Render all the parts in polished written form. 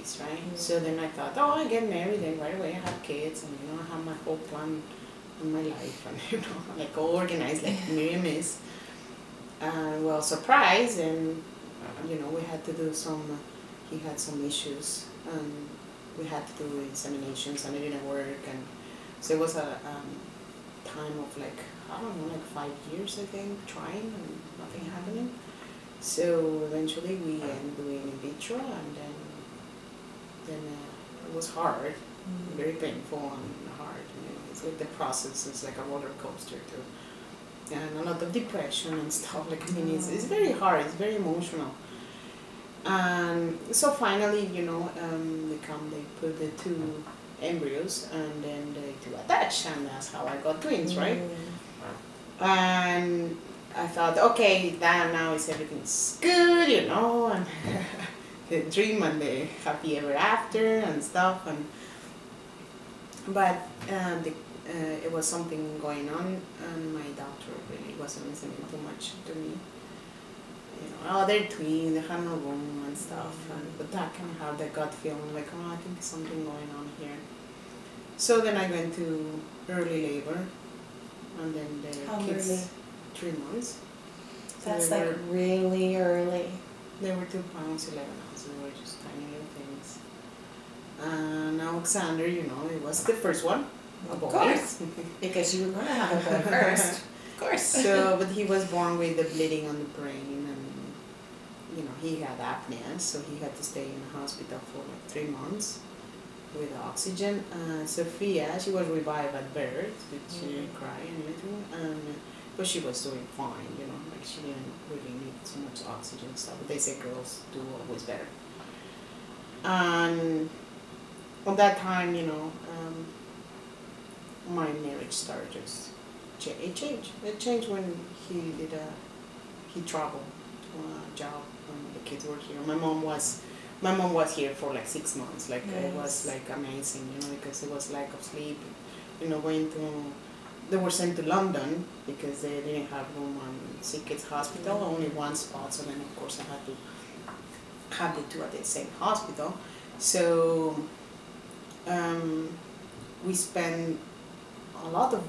babies, right? So then I thought, oh, I get married and right away I have kids and I have my whole plan in my life and like all organized like Miryam is. And well, surprised, and we had to do some. He had some issues, and we had to do examinations, and it didn't work, and so it was a time of like I don't know, like 5 years I think, trying and nothing happening. So eventually we ended doing in vitro, and then it was hard, very painful and hard. It's like the process is like a roller coaster too. And a lot of depression and stuff. Like, I mean, it's very hard, it's very emotional. And so finally, they put the two embryos and then they two attach, and that's how I got twins, right? And I thought, okay, now is everything's good, and the dream and the happy ever after and stuff. But it was something going on, and my doctor really wasn't listening too much to me. They're twins, they have no room and stuff, but that kind of had that gut feeling like, oh, I think there's something going on here. So then I went to early labor, and then the How kids, early? 3 months. That's like really early. They were 2 pounds, 11 ounces, they were just tiny little things. And Alexander, it was the first one. Of course, because you were going to have a boy first. Of course. So, but he was born with the bleeding on the brain, and he had apnea, so he had to stay in the hospital for like 3 months with oxygen. Sophia, she was revived at birth, but she didn't cry or anything, but she was doing fine, like she didn't really need so much oxygen and stuff. But they say girls do always better. And at that time, my marriage started just it changed. It changed when he traveled to a job when the kids were here. My mom was here for like 6 months. Like nice. It was like amazing, because it was lack of sleep. They were sent to London because they didn't have room on sick kids hospital, only one spot. So then of course I had to have the two at the same hospital. So we spent a lot of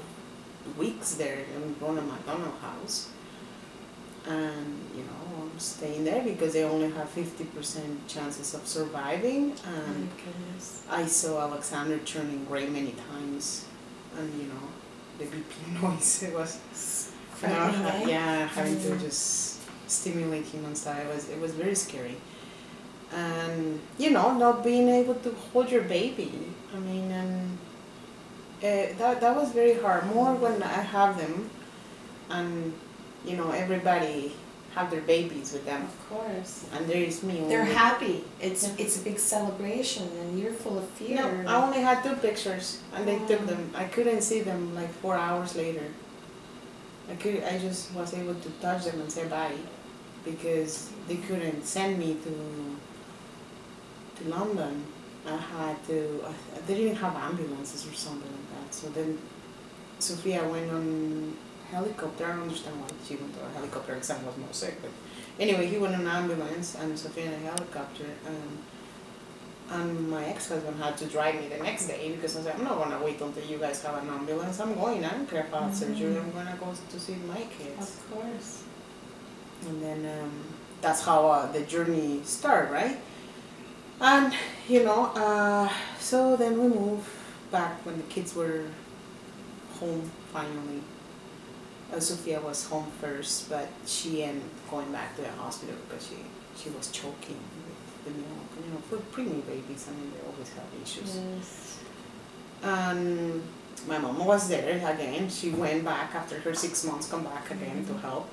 weeks there in Ronald McDonald House, and staying there because they only have 50% chances of surviving. And I saw Alexander turning gray many times, and the BP noise, it was having to just stimulate him and stuff. It was very scary, and not being able to hold your baby. I mean, and that was very hard. More when I have them, and everybody have their babies with them. Of course. And there is me. They're happy. It's a big celebration, and you're full of fear. No, I only had 2 pictures, and they took them. I couldn't see them like 4 hours later. I just was able to touch them and say bye, because they couldn't send me to London. They didn't have ambulances or something like that. So then Sophia went on helicopter. I don't understand why she went to a helicopter, because I was more sick. But anyway, he went on an ambulance and Sophia in a helicopter. And my ex-husband had to drive me the next day, because I said, I'm not going to wait until you guys have an ambulance. I'm going. I don't care about surgery. I'm going to go to see my kids. Of course. And then that's how the journey started, right? And, so then we moved back when the kids were home finally. Sophia was home first, but she ended up going back to the hospital because she was choking with the milk. For preemie babies, I mean, they always have issues. Yes. And my mom was there again. She went back after her 6 months, come back again to help.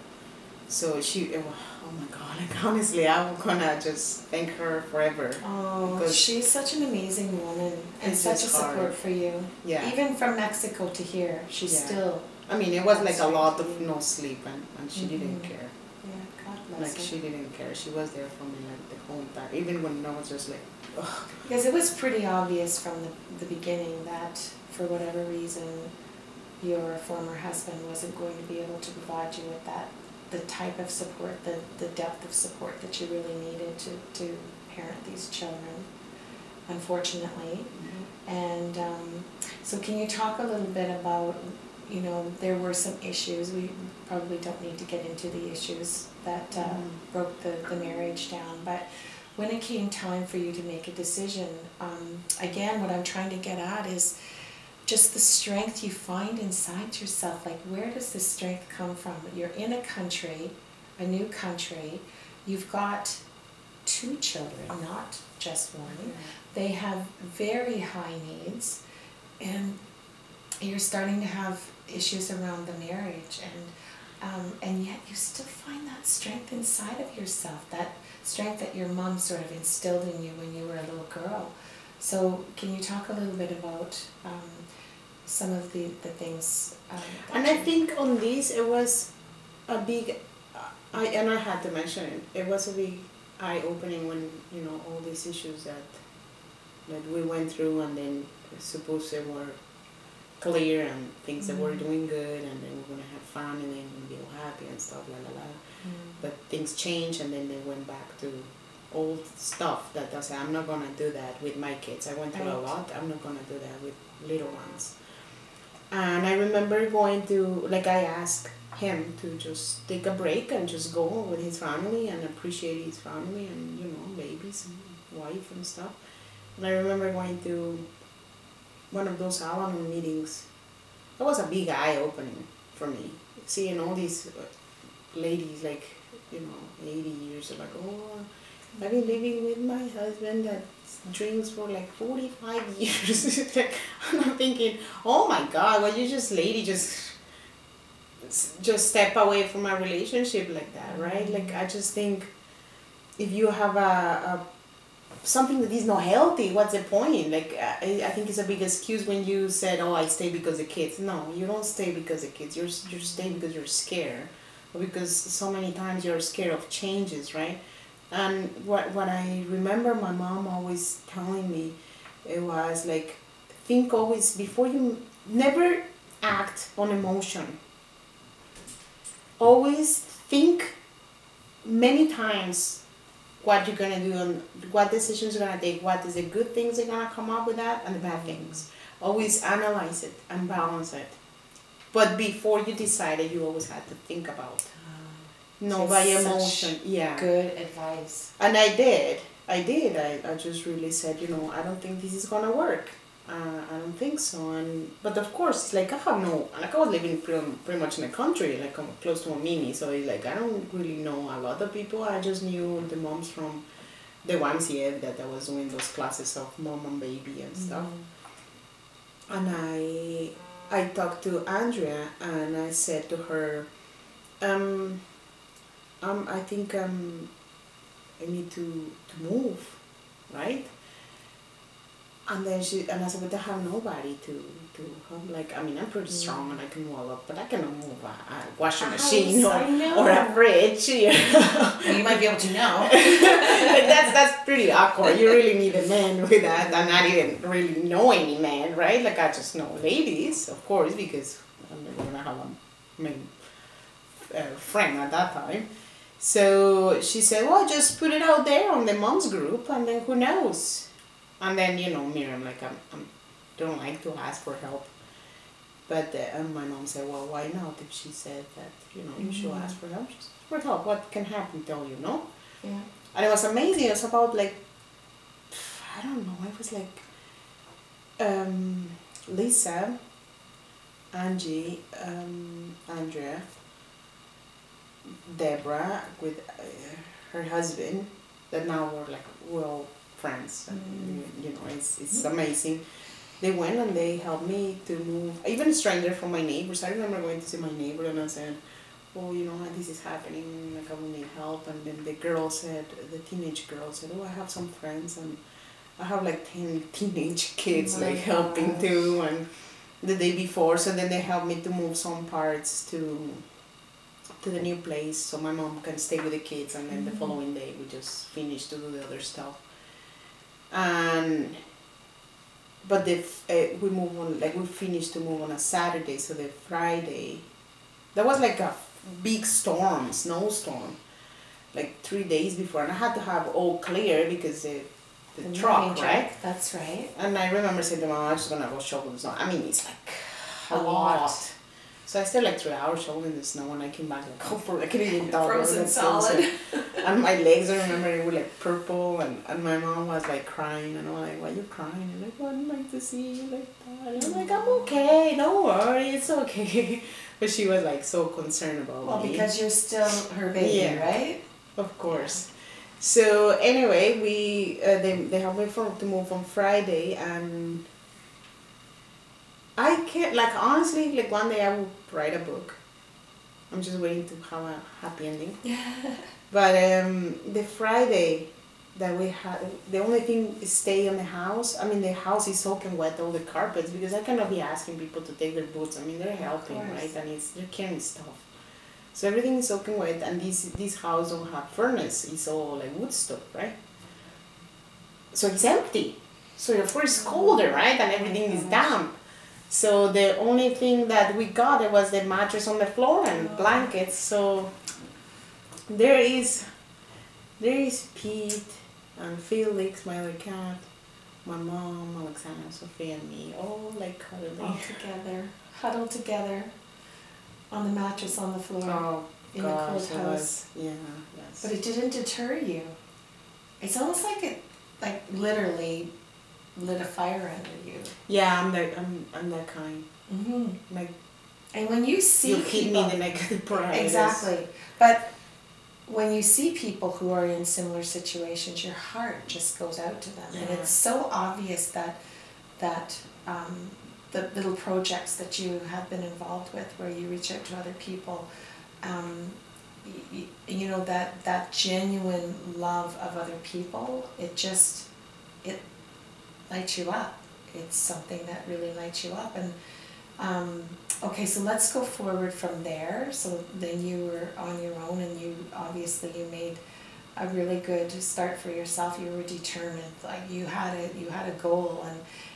So oh my God, like honestly, I'm gonna just thank her forever. Oh, because she's such an amazing woman and such a support for you. Yeah. Even from Mexico to here, she's still. I mean, it was like a lot of no sleep, and she didn't care. Yeah, God bless her. She didn't care. She was there for me like the whole time, even when I was just like, ugh. Because it was pretty obvious from the beginning that for whatever reason, your former husband wasn't going to be able to provide you with the type of support, the depth of support that you really needed to parent these children. unfortunately. And so can you talk a little bit about, you know, there were some issues, we probably don't need to get into the issues that broke the marriage down, but when it came time for you to make a decision, again, what I'm trying to get at is just the strength you find inside yourself. Like, where does this strength come from? You're in a country, a new country, you've got 2 children, not just one. They have very high needs, and you're starting to have issues around the marriage, and yet you still find that strength inside of yourself, that strength that your mom sort of instilled in you when you were a little girl. So can you talk a little bit about some of the things? And I think on this, it was a big, I had to mention it, it was a big eye-opening when, you know, all these issues that we went through, and then suppose they were clear and things that were doing good, and then we're gonna have fun and then we'll be all happy and stuff, la la la. But things changed, and then they went back to old stuff that I said, I'm not gonna do that with my kids. I went through a lot. I'm not gonna do that with little ones. And I remember going to, like, I asked him to just take a break and just go with his family and appreciate his family and, you know, babies and wife and stuff. And I remember going to one of those Al-Anon meetings. It was a big eye-opening for me. Seeing all these ladies, like, you know, 80 years, like, oh, I've been living with my husband that drinks for like 45 years. Like, and I'm thinking, oh my God, well, you just lady just step away from a relationship like that, right? Like, I just think if you have a something that is not healthy, what's the point? Like, I think it's a big excuse when you said, oh, I stay because of kids. No, you don't stay because of kids. You're staying because you're scared, or because so many times you're scared of changes, right? And what I remember my mom always telling me, it was like, think always, before you, never act on emotion. Always think many times what you're gonna do and what decisions you're gonna take, what is the good things that are gonna come up with that and the bad things. Always analyze it and balance it. But before you decided, you always had to think about. No, by emotion, yeah. Good advice. And I did. I just really said, you know, I don't think this is gonna work. I don't think so. And but of course, like, I have no, like, I was living pretty much in the country, like, I'm close to a mini, so it's like I don't really know a lot of people. I just knew the moms from the YMCA that I was doing those classes of mom and baby and stuff. And I talked to Andrea and I said to her, I think I need to move, right? And then I said, but I have nobody to help. Like, I mean, I'm pretty strong and I can wall up, but I cannot move a washing machine or a fridge. You know? Well, you might be able to know. Like, that's pretty awkward. You really need a man with that. And I didn't really know any man, right? Like, I just know ladies, of course, because I'm not gonna have a main friend at that time. So she said, well, just put it out there on the mom's group, and then who knows? And then, you know, Miryam, like, I don't like to ask for help. But my mom said, well, why not? If she said that, you know, you should ask for help. Just for help. What can happen, tell you, no? Yeah. And it was amazing. It was about, like, I don't know, it was like Lisa, Angie, Andrea, Deborah with her husband, that now we're all friends, and you know, it's amazing. They went and they helped me to move, even a stranger from my neighbors. I remember going to see my neighbor and I said, oh, you know, this is happening, like, I will need help. And then the girl said, the teenage girl said, oh, I have some friends and I have like 10 teenage kids like helping too. And the day before, so then they helped me to move some parts to the new place so my mom can stay with the kids, and then the following day we just finished to do the other stuff. And but we move on, like, we finished to move on a Saturday, so the Friday there was like a big snowstorm, like 3 days before, and I had to have all clear because the moving truck, truck, right? That's right. And I remember saying to Mom, I'm just gonna go shovel the snow. I mean, it's like A lot. So I stayed like 3 hours shoveling the snow, and I came back like, oh, I couldn't even talk. Frozen solid. And my legs, I remember, they were like purple, and my mom was like crying, and I'm like, why are you crying? And like, well, I'd like to see you like that. And I'm like, I'm okay, don't worry, it's okay. But she was like so concerned about me. Well, because you're still her baby, Yeah. right? Of course. So anyway, they helped me to move on Friday, and I can't, like, honestly, like one day I will write a book. I'm just waiting to have a happy ending. But the Friday that we had, the only thing is stay in the house. I mean, the house is soaking wet, all the carpets, because I cannot be asking people to take their boots. I mean, they're helping, right? And they're carrying stuff. So everything is soaking wet, and this house don't have furnace. It's all like wood stove, right? So it's empty. So of course it's colder, right? And everything is damp. So the only thing that we got, it was the mattress on the floor and blankets. So there is Pete and Felix, my other cat, my mom, Alexandra, Sophia, and me, all like cuddling. Huddled together on the mattress on the floor. Oh, in the cold house. Yeah, yes. But it didn't deter you. It's almost like it, like literally lit a fire under you. Yeah, I'm that kind. Mm-hmm. Like, and when you see you hit people, me, then I get pride. exactly. But when you see people who are in similar situations, your heart just goes out to them, and it's so obvious that the little projects that you have been involved with, where you reach out to other people, you know, that genuine love of other people, it lights you up. It's something that really lights you up. And okay, so let's go forward from there. So then you were on your own, and you made a really good start for yourself. You were determined, like you had a goal,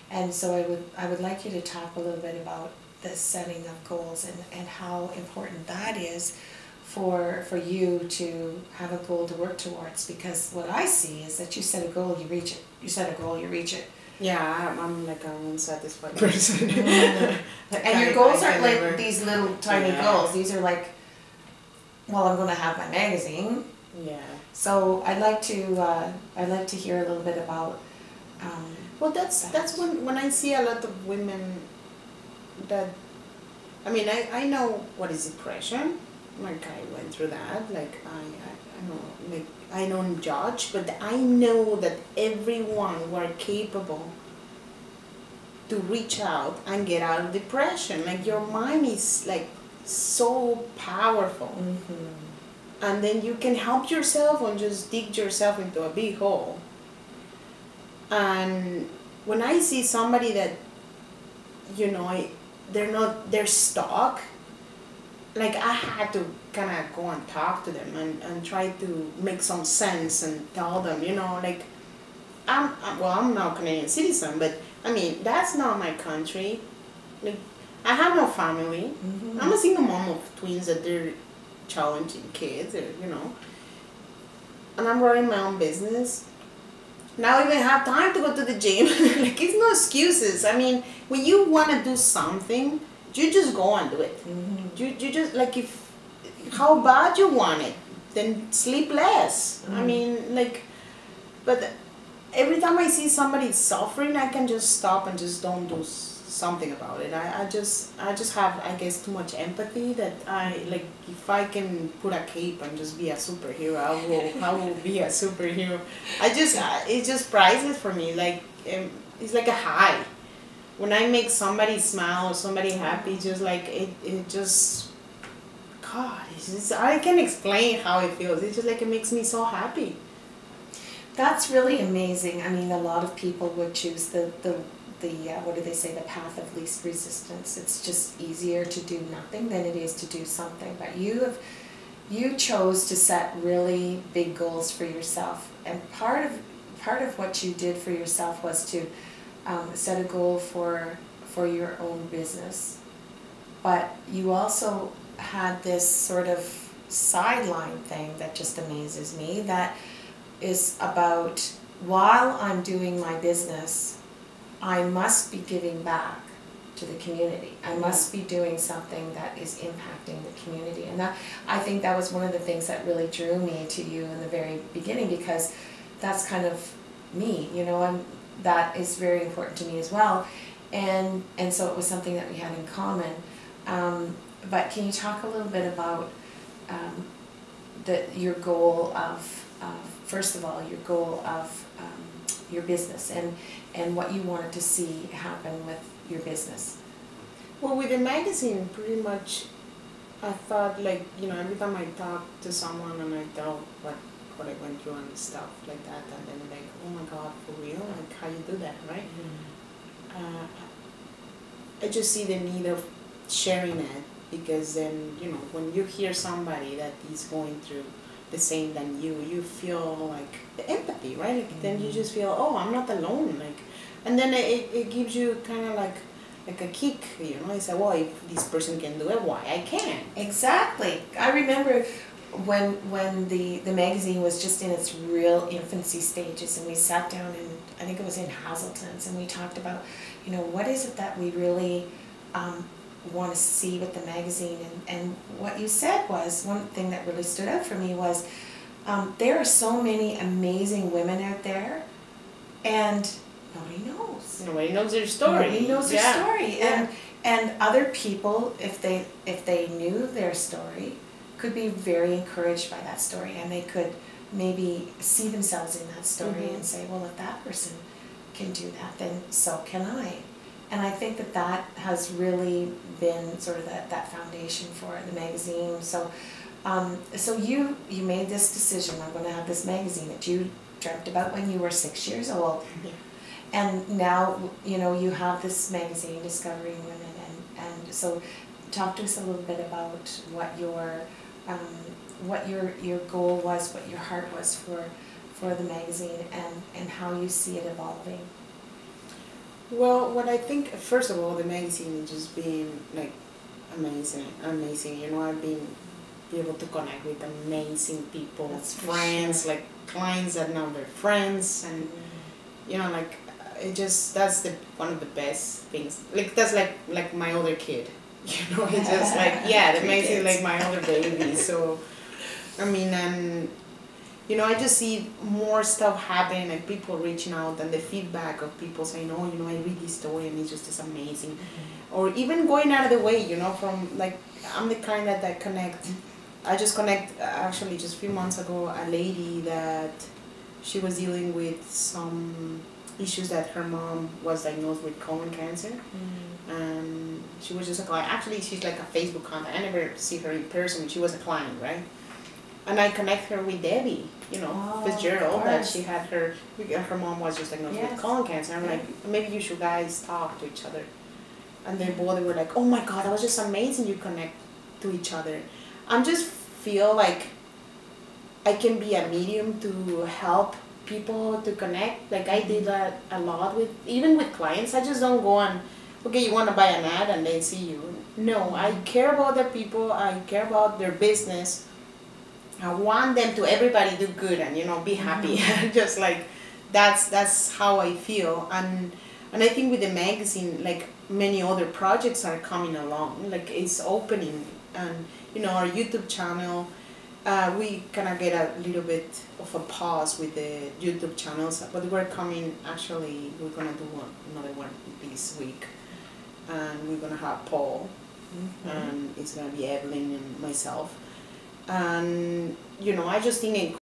and so I would like you to talk a little bit about the setting of goals and how important that is for you to have a goal to work towards. Because what I see is that you set a goal, you reach it. You set a goal, you reach it. Yeah, I'm like an unsatisfied person. And your goals aren't like these little tiny goals. These are like, well, I'm going to have my magazine. Yeah. So I'd like to hear a little bit about. Well, that's when I see a lot of women that, I mean, I know what is depression. Like I went through that. Like I know, like I don't judge, but I know that everyone were capable to reach out and get out of depression. Like your mind is like so powerful. Mm-hmm. And then you can help yourself and just dig yourself into a big hole. And when I see somebody that, you know, they're stuck, like I had to kind of go and talk to them and try to make some sense and tell them, you know, like, I'm not a Canadian citizen, but I mean, that's not my country. Like, I have no family. Mm-hmm. I'm a single mom of twins that they're challenging kids, or, you know, and I'm running my own business. Now I even have time to go to the gym. Like, it's no excuses. I mean, when you want to do something, you just go and do it. Mm-hmm. You just, like, if how bad you want it, then sleep less. Mm-hmm. I mean, like, but every time I see somebody suffering, I can just stop and just don't do something about it. I just have, I guess, too much empathy that I, like, if I can put a cape and just be a superhero, I will be a superhero. It's just priceless for me. Like, it's like a high. When I make somebody smile or somebody happy, just like, it just, God, it's just, I can't explain how it feels. It's just like, it makes me so happy. That's really amazing. I mean, a lot of people would choose the what do they say, the path of least resistance. It's just easier to do nothing than it is to do something. But you chose to set really big goals for yourself, and part of what you did for yourself was to set a goal for your own business. But you also had this sort of sideline thing that just amazes me, that is about while I'm doing my business, I must be giving back to the community. I must be doing something that is impacting the community. And that, I think that was one of the things that really drew me to you in the very beginning, because that's kind of me, you know, that is very important to me as well. And so it was something that we had in common. But can you talk a little bit about your goal of, first of all, your goal of your business and what you wanted to see happen with your business? Well, with the magazine, pretty much, I thought, like, you know, every time I talk to someone and I tell what I went through and stuff like that, and then like, oh my God, for real? Like, how you do that, right? I just see the need of sharing it, because then, you know, when you hear somebody that is going through the same than you feel like the empathy, right? Like, then you just feel, oh, I'm not alone, like, and then it gives you kind of like a kick, you know. It's like, well, if this person can do it, why I can't? Exactly. I remember when the magazine was just in its real infancy stages, and we sat down in, I think it was in Hazelton's, and we talked about, you know, what is it that we really want to see with the magazine. And what you said was, one thing that really stood out for me was, there are so many amazing women out there, and nobody knows. Nobody knows their story. Nobody knows their story. And other people, if they knew their story, could be very encouraged by that story, and they could maybe see themselves in that story and say, well, if that person can do that, then so can I. And I think that has really been sort of that foundation for the magazine. So so you made this decision, I'm going to have this magazine that you dreamt about when you were 6 years old. And now, you know, you have this magazine, Discovering Women, and so talk to us a little bit about what your goal was, what your heart was for the magazine, and how you see it evolving. Well, what I think, first of all, the magazine is just being like amazing. You know, I've been able to connect with amazing people, friends, like clients that now they're friends, and you know, like it just, that's one of the best things. Like that's like my other kid. You know, it's just like, yeah, the magazine is like my other baby. So, I mean, and you know, I just see more stuff happening, like people reaching out, and the feedback of people saying, oh, you know, I read this story and it's just amazing. Or even going out of the way, you know, from like, I'm the kind that connect. I just connect, actually just a few months ago, a lady that she was dealing with some issues that her mom was diagnosed with colon cancer. And she was just a client. Actually, she's like a Facebook contact. I never see her in person. She was a client, right? And I connect her with Debbie, you know, Fitzgerald, that she had her mom was just diagnosed with colon cancer. I'm like, maybe you should guys talk to each other. And they both were like, oh my God, that was just amazing, you connect to each other. I just feel like I can be a medium to help people to connect. Like I did that a lot even with clients. I just don't go on, okay, you want to buy an ad and they see you. No, I care about the people, I care about their business. I want them to, everybody do good and, you know, be happy. Just like, that's how I feel. And I think with the magazine, like many other projects are coming along, like it's opening. And, you know, our YouTube channel, we kind of get a little bit of a pause with the YouTube channels, but we're coming, actually, we're going to do another one this week. And we're going to have Paul, and it's going to be Evelyn and myself. And, you know, I just think